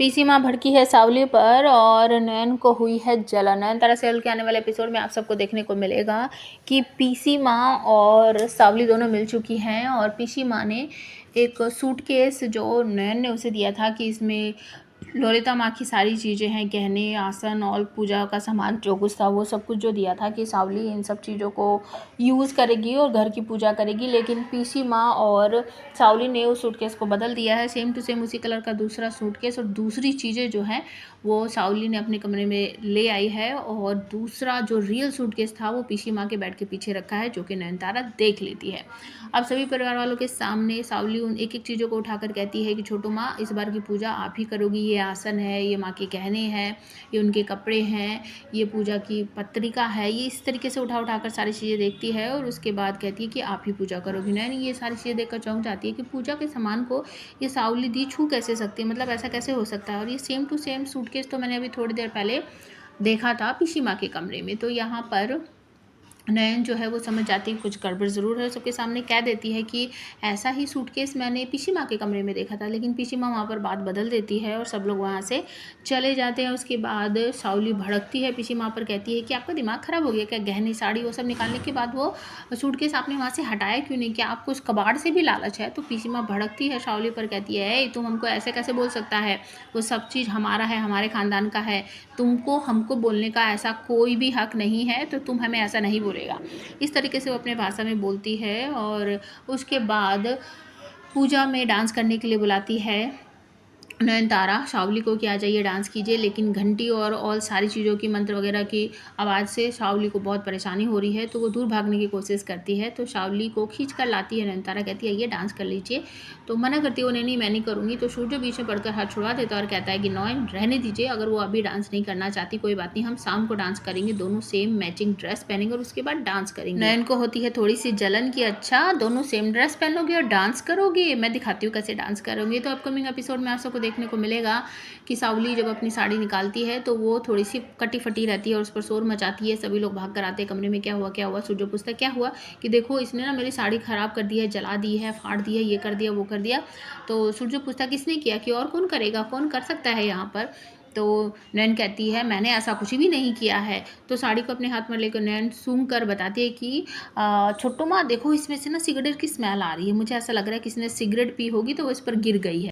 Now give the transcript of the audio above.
PC माँ भड़की है सावली पर और नयन को हुई है जलन। नयनतारा सीरियल के आने वाले एपिसोड में आप सबको देखने को मिलेगा कि पीसी माँ और सावली दोनों मिल चुकी हैं और पीसी माँ ने एक सूटकेस जो नयन ने उसे दिया था कि इसमें ललिता माँ की सारी चीज़ें हैं, गहने, आसन और पूजा का सामान जो कुछ था वो सब कुछ जो दिया था कि सावली इन सब चीज़ों को यूज़ करेगी और घर की पूजा करेगी। लेकिन पीसी माँ और सावली ने उस सूटकेस को बदल दिया है, सेम टू सेम उसी कलर का दूसरा सूटकेस और दूसरी चीज़ें जो हैं वो सावली ने अपने कमरे में ले आई है और दूसरा जो रियल सूटकेस था वो पीसी माँ के बेड के पीछे रखा है, जो कि नयनतारा देख लेती है। अब सभी परिवार वालों के सामने सावली उन एक एक चीज़ों को उठाकर कहती है कि छोटू माँ, इस बार की पूजा आप ही करोगी, ये आसन है, ये माँ के गहने हैं, ये उनके कपड़े हैं, ये पूजा की पत्रिका है, ये इस तरीके से उठा कर सारी चीज़ें देखती है और उसके बाद कहती है कि आप ही पूजा करोगी। नैनी ये सारी चीज़ें देखकर चौंक जाती है कि पूजा के सामान को ये सावली दी छू कैसे सकती है, मतलब ऐसा कैसे हो सकता है। और ये सेम टू सेम सूटकेस तो मैंने अभी थोड़ी देर पहले देखा था पीसी माँ के कमरे में। तो यहाँ पर नयन जो है वो समझ जाती है कुछ गड़बड़ ज़रूर है, सबके सामने कह देती है कि ऐसा ही सूटकेस मैंने पीसी माँ के कमरे में देखा था। लेकिन पीसी माँ वहाँ पर बात बदल देती है और सब लोग वहाँ से चले जाते हैं। उसके बाद सावली भड़कती है पीसी माँ पर, कहती है कि आपका दिमाग ख़राब हो गया क्या, गहने साड़ी वो सब निकालने के बाद वो सूटकेस आपने वहाँ से हटाया क्यों नहीं, क्या आपको उस कबाड़ से भी लालच है। तो पीसी माँ भड़कती है सावली पर, कहती है तुम हमको ऐसे कैसे बोल सकता है, वो सब चीज़ हमारा है, हमारे ख़ानदान का है, तुमको हमको बोलने का ऐसा कोई भी हक नहीं है, तो तुम हमें ऐसा नहीं बोलेगा। इस तरीके से वो अपने भाषा में बोलती है और उसके बाद पूजा में डांस करने के लिए बुलाती है नयनतारा सावली को कि आ जाइए डांस कीजिए। लेकिन घंटी और सारी चीज़ों की मंत्र वगैरह की आवाज़ से सावली को बहुत परेशानी हो रही है, तो वो दूर भागने की कोशिश करती है। तो सावली को खींच कर लाती है नयनतारा, कहती है ये डांस कर लीजिए। तो मना करती है वो, नहीं मैं नहीं करूँगी। तो सूर्य बीच में पड़कर हाथ छुड़वा देता है और कहता है कि नयन रहने दीजिए, अगर वो अभी डांस नहीं करना चाहती कोई बात नहीं, हम शाम को डांस करेंगे, दोनों सेम मैचिंग ड्रेस पहनेंगे और उसके बाद डांस करेंगे। नयन को होती है थोड़ी सी जलन की अच्छा दोनों सेम ड्रेस पहनोगे और डांस करोगे, मैं दिखाती हूँ कैसे डांस करोगे। तो अपकमिंग एपिसोड में आप सबको देखने को मिलेगा कि सावली जब अपनी साड़ी निकालती है तो वो थोड़ी सी कटी फटी रहती है और उस पर शोर मचाती है। सभी लोग भाग कर आते हैं कमरे में, क्या हुआ क्या हुआ। सूर्य पूछता है क्या हुआ, कि देखो इसने ना मेरी साड़ी ख़राब कर दी है, जला दी है, फाड़ दी है, ये कर दिया वो कर दिया। तो सूर्य पूछता किसने किया, कि और कौन करेगा, कौन कर सकता है यहाँ पर। तो नैन कहती है मैंने ऐसा कुछ भी नहीं किया है। तो साड़ी को अपने हाथ में लेकर नैन सूंघ कर बताती है कि छोटू माँ देखो इसमें से ना सिगरेट की स्मेल आ रही है, मुझे ऐसा लग रहा है किसी ने सिगरेट पी होगी तो वो इस पर गिर गई है।